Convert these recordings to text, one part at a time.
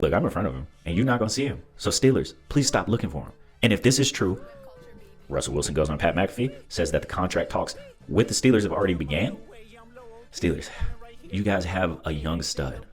Look, I'm in front of him, and you're not going to see him. So Steelers, please stop looking for him. And if this is true, Russell Wilson goes on Pat McAfee, says that the contract talks with the Steelers have already began. Steelers, you guys have a young stud.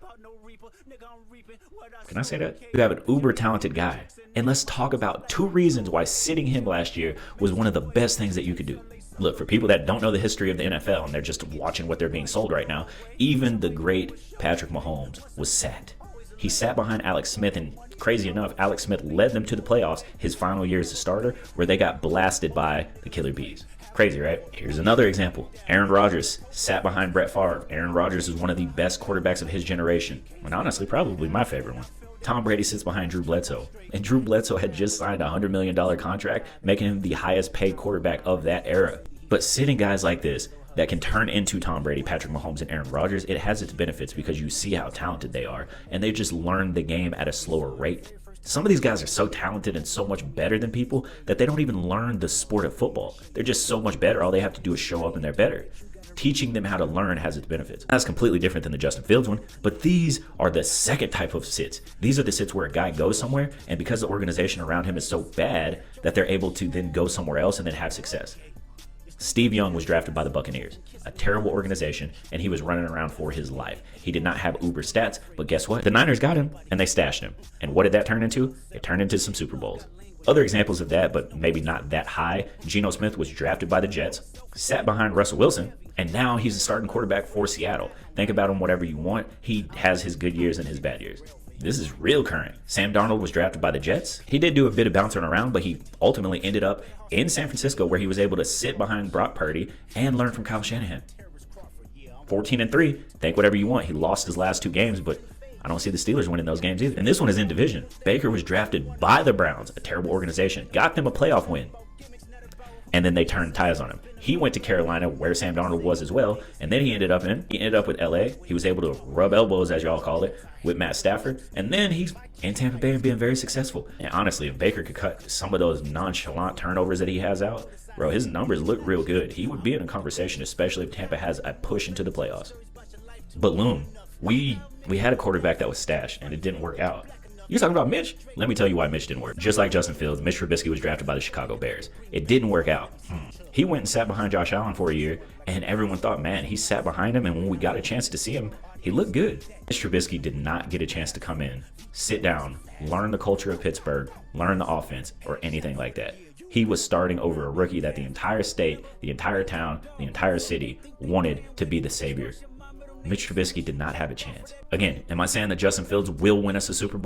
Can I say that? You have an uber talented guy. And let's talk about 2 reasons why sitting him last year was one of the best things that you could do. Look, for people that don't know the history of the NFL and they're just watching what they're being sold right now, even the great Patrick Mahomes was sat. He sat behind Alex Smith, and crazy enough, Alex Smith led them to the playoffs his final year as a starter, where they got blasted by the Killer Bees. Crazy, right? Here's another example. Aaron Rodgers sat behind Brett Favre. Aaron Rodgers is one of the best quarterbacks of his generation, and honestly, probably my favorite one. Tom Brady sits behind Drew Bledsoe, and Drew Bledsoe had just signed a $100 million contract, making him the highest paid quarterback of that era. But sitting guys like this that can turn into Tom Brady, Patrick Mahomes, and Aaron Rodgers, it has its benefits because you see how talented they are, and they just learn the game at a slower rate. Some of these guys are so talented and so much better than people that they don't even learn the sport of football. They're just so much better. All they have to do is show up and they're better. Teaching them how to learn has its benefits. That's completely different than the Justin Fields one, but these are the second type of sits. These are the sits where a guy goes somewhere, and because the organization around him is so bad that they're able to then go somewhere else and then have success. Steve Young was drafted by the Buccaneers, a terrible organization, and he was running around for his life. He did not have uber stats, but guess what? The Niners got him, and they stashed him. And what did that turn into? It turned into some Super Bowls. Other examples of that, but maybe not that high, Geno Smith was drafted by the Jets, sat behind Russell Wilson, and now he's a starting quarterback for Seattle. Think about him whatever you want. He has his good years and his bad years. This is real current. Sam Darnold was drafted by the Jets. He did do a bit of bouncing around, but he ultimately ended up in San Francisco, where he was able to sit behind Brock Purdy and learn from Kyle Shanahan. 14-3. Think whatever you want. He lost his last 2 games, but I don't see the Steelers winning those games either. And this one is in division. Baker was drafted by the Browns, a terrible organization. Got them a playoff win. And then they turned ties on him. He went to Carolina, where Sam Darnold was as well, and then he ended up with LA. He was able to rub elbows, as y'all call it, with Matt Stafford, and then he's in Tampa Bay and being very successful. And honestly, if Baker could cut some of those nonchalant turnovers that he has out, bro, his numbers look real good. He would be in a conversation, especially if Tampa has a push into the playoffs. But Loon, we had a quarterback that was stashed, and it didn't work out. You're talking about Mitch? Let me tell you why Mitch didn't work. Just like Justin Fields, Mitch Trubisky was drafted by the Chicago Bears. It didn't work out. He went and sat behind Josh Allen for a year, and everyone thought, man, he sat behind him, and when we got a chance to see him, he looked good. Mitch Trubisky did not get a chance to come in, sit down, learn the culture of Pittsburgh, learn the offense, or anything like that. He was starting over a rookie that the entire state, the entire town, the entire city wanted to be the savior. Mitch Trubisky did not have a chance. Again, am I saying that Justin Fields will win us a Super Bowl?